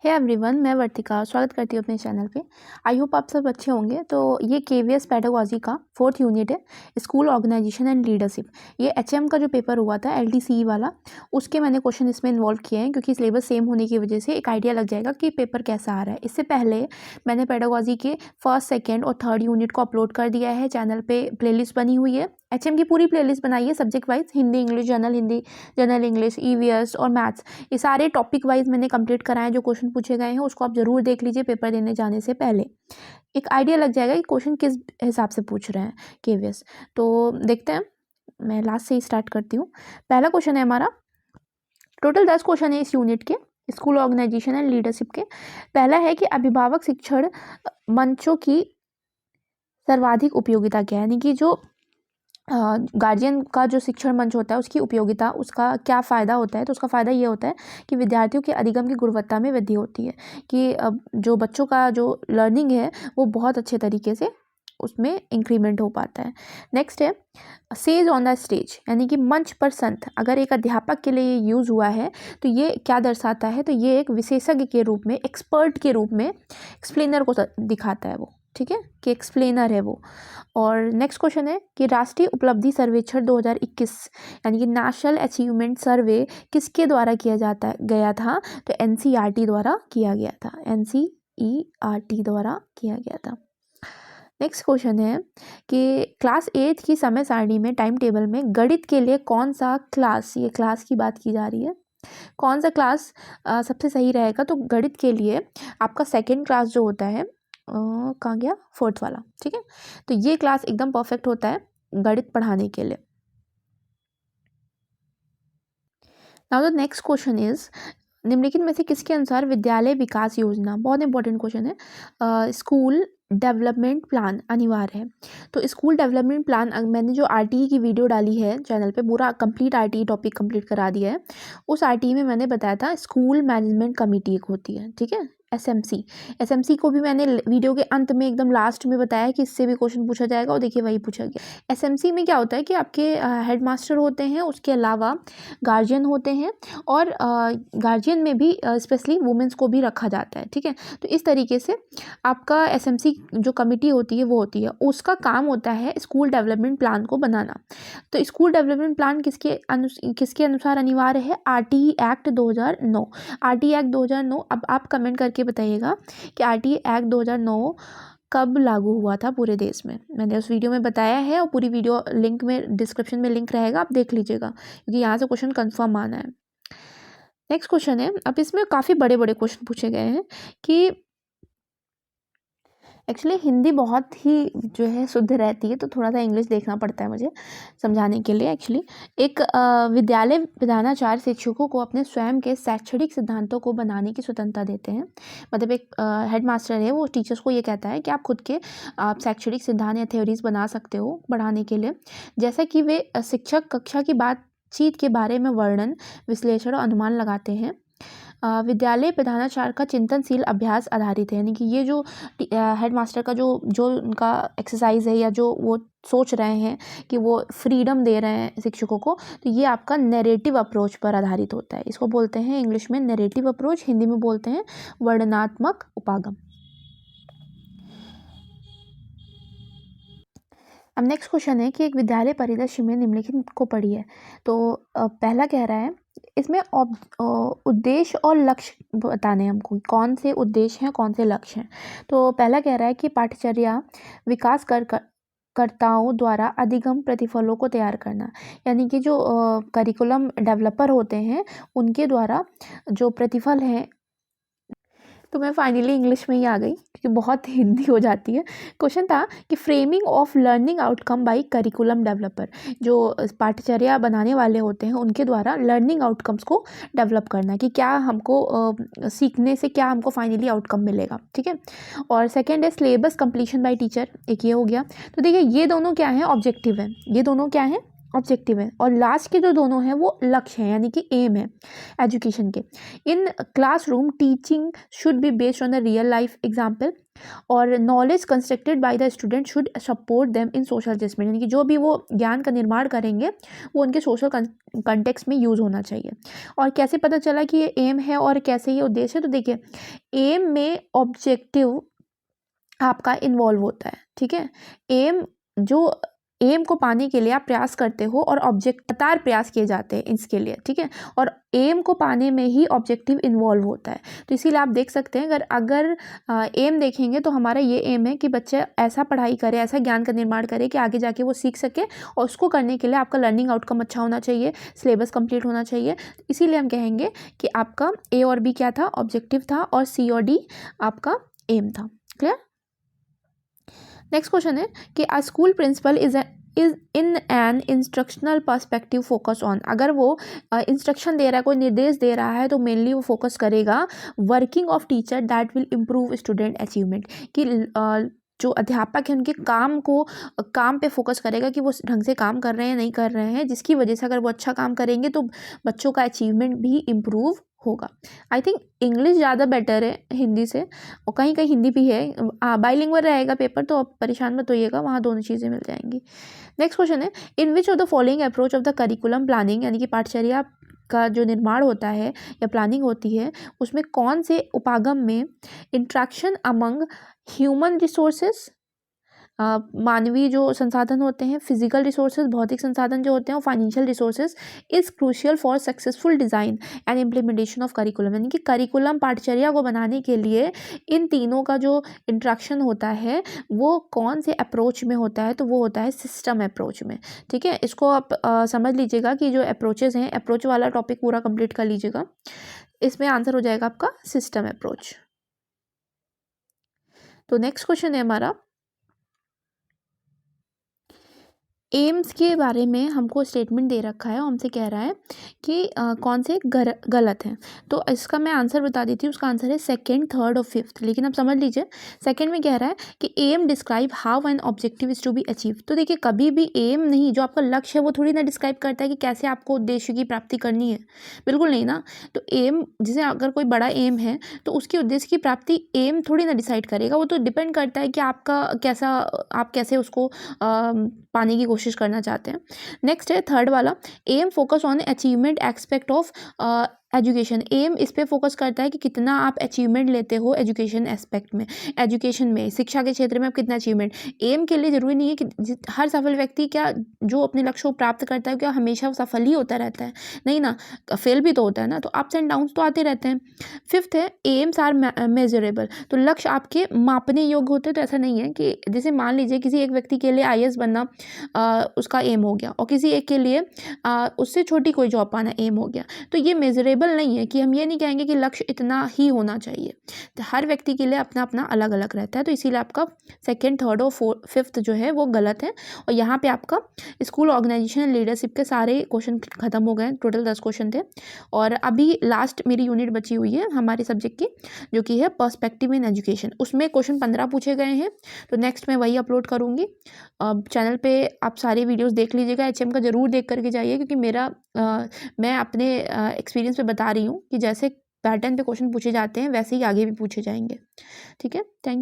Hey everyone, मैं वर्तिका स्वागत करती हूँ अपने चैनल पे। आई होप आप सब अच्छे होंगे। तो ये केवीएस पेडागोजी का 4th यूनिट है, स्कूल ऑर्गेनाइजेशन एंड लीडरशिप। ये एचएम का जो पेपर हुआ था एलडीसीई वाला, उसके मैंने क्वेश्चन इसमें इन्वॉल्व किए हैं क्योंकि सिलेबस सेम होने की वजह से एक आइडिया लग जाएगा कि पेपर कैसा आ रहा है। इससे पहले मैंने पेडागोजी के 1st, 2nd और 3rd यूनिट को अपलोड कर दिया है। चैनल पर प्लेलिस्ट बनी हुई है, एचएम की पूरी प्लेलिस्ट बनाई है subject wise, Hindi English, general Hindi, general English, EVS और मैथ्स। ये सारे टॉपिक वाइज मैंने कंप्लीट कराए। जो क्वेश्चन पूछे गए हैं उसको आप ज़रूर देख लीजिए पेपर देने जाने से पहले, एक आइडिया लग जाएगा कि क्वेश्चन किस हिसाब से पूछ रहे हैं केवीएस। तो देखते हैं, मैं लास्ट से ही स्टार्ट करती हूँ। पहला क्वेश्चन है हमारा, टोटल 10 क्वेश्चन है इस यूनिट के, स्कूल ऑर्गेनाइजेशन एंड लीडरशिप के। पहला है कि अभिभावक शिक्षण मंचों की सर्वाधिक उपयोगिता क्या है, यानी कि जो गार्जियन का जो शिक्षण मंच होता है उसकी उपयोगिता, उसका क्या फ़ायदा होता है। तो उसका फ़ायदा ये होता है कि विद्यार्थियों के अधिगम की गुणवत्ता में वृद्धि होती है, कि जो बच्चों का जो लर्निंग है वो बहुत अच्छे तरीके से उसमें इंक्रीमेंट हो पाता है। नेक्स्ट है सेज ऑन द स्टेज, यानी कि मंच पर संत। अगर एक अध्यापक के लिए ये यूज़ हुआ है तो ये क्या दर्शाता है, तो ये एक विशेषज्ञ के रूप में, एक्सपर्ट के रूप में, एक्सप्लेनर को दिखाता है वो, ठीक है, कि एक्सप्लेनर है वो। और नेक्स्ट क्वेश्चन है कि राष्ट्रीय उपलब्धि सर्वेक्षण 2021, यानी कि नेशनल अचीवमेंट सर्वे किसके द्वारा किया गया था, तो एनसीईआरटी द्वारा किया गया था, एनसीईआरटी द्वारा किया गया था। नेक्स्ट क्वेश्चन है कि क्लास 8 की समय सारणी में, टाइम टेबल में गणित के लिए कौन सा क्लास, ये क्लास की बात की जा रही है, कौन सा क्लास सबसे सही रहेगा। तो गणित के लिए आपका 2nd क्लास जो होता है, कहाँ गया, 4th वाला, ठीक है। तो ये क्लास एकदम परफेक्ट होता है गणित पढ़ाने के लिए। Now the next question is, निम्नलिखित में से किसके अनुसार विद्यालय विकास योजना, बहुत इंपॉर्टेंट क्वेश्चन है, स्कूल डेवलपमेंट प्लान अनिवार्य है। तो स्कूल डेवलपमेंट प्लान, मैंने जो आरटीई की वीडियो डाली है चैनल पे, पूरा कंप्लीट आरटीई टॉपिक कंप्लीट करा दिया है। उस आरटीई में मैंने बताया था स्कूल मैनेजमेंट कमेटी एक होती है, ठीक है, एसएमसी को भी मैंने वीडियो के अंत में एकदम लास्ट में बताया कि इससे भी क्वेश्चन पूछा जाएगा, और देखिए वही पूछा गया। एसएमसी में क्या होता है कि आपके हेड मास्टर होते हैं, उसके अलावा गार्जियन होते हैं, और गार्जियन में भी स्पेशली वुमेन्स को भी रखा जाता है, ठीक है। तो इस तरीके से आपका एसएमसी जो कमेटी होती है वो होती है, उसका काम होता है स्कूल डेवलपमेंट प्लान को बनाना। तो स्कूल डेवलपमेंट प्लान किसके अनुसार अनिवार्य है, आरटीई एक्ट 2009। आरटीई एक्ट 2009, अब आप कमेंट करके बताइएगा कि आरटीई एक्ट 2009 कब लागू हुआ था पूरे देश में। मैंने उस वीडियो में बताया है, और पूरी वीडियो लिंक में, डिस्क्रिप्शन में लिंक रहेगा, आप देख लीजिएगा, क्योंकि यहाँ से क्वेश्चन कंफर्म आना है। नेक्स्ट क्वेश्चन है, अब इसमें काफ़ी बड़े बड़े क्वेश्चन पूछे गए हैं कि एक्चुअली हिंदी बहुत ही जो है शुद्ध रहती है, तो थोड़ा सा इंग्लिश देखना पड़ता है मुझे समझाने के लिए। एक्चुअली एक विद्यालय प्रधानाचार्य शिक्षकों को अपने स्वयं के शैक्षणिक सिद्धांतों को बनाने की स्वतंत्रता देते हैं। मतलब एक हेड मास्टर है, वो टीचर्स को ये कहता है कि आप खुद के आप शैक्षणिक सिद्धांत या थ्योरीज बना सकते हो पढ़ाने के लिए, जैसा कि वे शिक्षक कक्षा की बातचीत के बारे में वर्णन, विश्लेषण और अनुमान लगाते हैं। विद्यालय प्रधानाचार्य का चिंतनशील अभ्यास आधारित है, यानी कि ये जो हेड मास्टर का जो उनका एक्सरसाइज है, या जो वो सोच रहे हैं कि वो फ्रीडम दे रहे हैं शिक्षकों को, तो ये आपका नैरेटिव अप्रोच पर आधारित होता है। इसको बोलते हैं इंग्लिश में नैरेटिव अप्रोच, हिंदी में बोलते हैं वर्णनात्मक उपागम। अब नेक्स्ट क्वेश्चन है कि एक विद्यालय परिदृश्य में निम्नलिखित को पढ़िए। तो पहला कह रहा है, इसमें उद्देश्य और लक्ष्य बताने हमको, कौन से उद्देश्य हैं, कौन से लक्ष्य हैं। तो पहला कह रहा है कि पाठ्यचर्या विकास कर्ताओं द्वारा अधिगम प्रतिफलों को तैयार करना, यानी कि जो करिकुलम डेवलपर होते हैं उनके द्वारा जो प्रतिफल हैं। तो मैं फाइनली इंग्लिश में ही आ गई क्योंकि बहुत हिंदी हो जाती है। क्वेश्चन था कि framing of learning outcome by curriculum developer, जो पाठ्यचर्या बनाने वाले होते हैं उनके द्वारा लर्निंग आउटकम्स को डेवलप करना, कि क्या हमको सीखने से क्या हमको फाइनली आउटकम मिलेगा, ठीक है। और सेकेंड है सिलेबस कंप्लीशन बाय टीचर, एक ये हो गया। तो देखिए ये दोनों क्या है, ऑब्जेक्टिव है, ये दोनों क्या है, ऑब्जेक्टिव है, और लास्ट के जो दोनों हैं वो लक्ष्य हैं, यानी कि एम है एजुकेशन के। In classroom teaching should be based on the real life example, और knowledge constructed by the student should support them in social adjustment, यानी कि जो भी वो ज्ञान का निर्माण करेंगे वो उनके सोशल कंटेक्स्ट में यूज़ होना चाहिए। और कैसे पता चला कि ये एम है और कैसे ये उद्देश्य है, तो देखिए एम में ऑब्जेक्टिव आपका इन्वॉल्व होता है, ठीक है। एम को पाने के लिए आप प्रयास करते हो और ऑब्जेक्ट लगातार प्रयास किए जाते हैं इसके लिए, ठीक है, और एम को पाने में ही ऑब्जेक्टिव इन्वॉल्व होता है। तो इसीलिए आप देख सकते हैं अगर एम देखेंगे तो हमारा ये एम है कि बच्चे ऐसा पढ़ाई करे, ऐसा ज्ञान का निर्माण करे कि आगे जाके वो सीख सके, और उसको करने के लिए आपका लर्निंग आउटकम अच्छा होना चाहिए, सिलेबस कंप्लीट होना चाहिए। इसीलिए हम कहेंगे कि आपका ए और बी क्या था, ऑब्जेक्टिव था, और सी और डी आपका एम था। क्लियर। नेक्स्ट क्वेश्चन है कि a school principal is in an instructional perspective focus on, अगर वो इंस्ट्रक्शन दे रहा है, कोई निर्देश दे रहा है, तो मेनली वो फोकस करेगा working of teacher that will improve student achievement, कि जो अध्यापक हैं उनके काम पे फोकस करेगा कि वो ढंग से काम कर रहे हैं नहीं कर रहे हैं, जिसकी वजह से अगर वो अच्छा काम करेंगे तो बच्चों का अचीवमेंट भी इम्प्रूव होगा। आई थिंक इंग्लिश ज़्यादा बेटर है हिंदी से, और कहीं कहीं हिंदी भी है, बाइलिंगुअल रहेगा पेपर, तो आप परेशान मत होइएगा, वहाँ दोनों चीज़ें मिल जाएंगी। नेक्स्ट क्वेश्चन है in which of the following approach of the curriculum planning, यानी कि पाठचर्या का जो निर्माण होता है या प्लानिंग होती है, उसमें कौन से उपागम में इंट्रैक्शन अमंग ह्यूमन रिसोर्सेज, मानवीय जो संसाधन होते हैं, फिजिकल रिसोर्सेज भौतिक संसाधन जो होते हैं, और financial resources is crucial for successful design and implementation of curriculum, यानी कि करिकुलम पाठचर्या को बनाने के लिए इन तीनों का जो इंट्रैक्शन होता है वो कौन से अप्रोच में होता है, तो वो होता है सिस्टम अप्रोच में, ठीक है। इसको आप समझ लीजिएगा कि जो अप्रोचेज हैं, अप्रोच वाला टॉपिक पूरा कंप्लीट कर लीजिएगा, इसमें आंसर हो जाएगा आपका सिस्टम अप्रोच। तो नेक्स्ट क्वेश्चन है हमारा, एम्स के बारे में हमको स्टेटमेंट दे रखा है और हमसे कह रहा है कि कौन से गलत हैं। तो इसका मैं आंसर बता देती हूँ, उसका आंसर है सेकंड, थर्ड और फिफ्थ। लेकिन आप समझ लीजिए, सेकंड में कह रहा है कि aim describe how an objective is to be achieve. तो देखिए कभी भी एम नहीं, जो आपका लक्ष्य है वो थोड़ी ना डिस्क्राइब करता है कि कैसे आपको उद्देश्य की प्राप्ति करनी है, बिल्कुल नहीं ना। तो एम, जैसे अगर कोई बड़ा एम है तो उसके उद्देश्य की प्राप्ति एम थोड़ी ना डिसाइड करेगा, वो तो डिपेंड करता है कि आप कैसे उसको पाने की कोशिश करना चाहते हैं। नेक्स्ट है थर्ड वाला, aim focus on achievement aspect of education. Aim इस पे फोकस करता है कि कितना आप अचीवमेंट लेते हो एजुकेशन एस्पेक्ट में, एजुकेशन में, शिक्षा के क्षेत्र में आप कितना अचीवमेंट। एम के लिए जरूरी नहीं है कि हर सफल व्यक्ति क्या जो अपने लक्ष्य को प्राप्त करता है क्या हमेशा वो सफल ही होता रहता है, नहीं ना, फेल भी तो होता है ना, तो अप्स एंड डाउन्स तो आते रहते हैं। फिफ्थ है एम्स आर मेजरेबल, तो लक्ष्य आपके मापने योग्य होते हैं। तो ऐसा नहीं है कि जैसे मान लीजिए किसी एक व्यक्ति के लिए IAS बनना उसका एम हो गया, और किसी एक के लिए उससे छोटी कोई जॉब पाना एम हो गया, तो ये मेजरेबल नहीं है कि हम ये नहीं कहेंगे कि लक्ष्य इतना ही होना चाहिए। तो हर व्यक्ति के लिए अपना अपना अलग अलग रहता है, तो इसीलिए आपका सेकंड, थर्ड और फिफ्थ जो है वो गलत है। और यहाँ पे आपका स्कूल ऑर्गेनाइजेशन एंड लीडरशिप के सारे क्वेश्चन खत्म हो गए, टोटल 10 क्वेश्चन थे, और अभी लास्ट मेरी यूनिट बची हुई है हमारे सब्जेक्ट की, जो कि है पर्सपेक्टिव इन एजुकेशन। उसमें क्वेश्चन 15 पूछे गए हैं, तो नेक्स्ट मैं वही अपलोड करूँगी। चैनल पे आप सारे वीडियोस देख लीजिएगा, HM का जरूर देख करके जाइए, क्योंकि मैं अपने एक्सपीरियंस पे बता रही हूँ कि जैसे पैटर्न पे क्वेश्चन पूछे जाते हैं वैसे ही आगे भी पूछे जाएंगे, ठीक है। Thank you.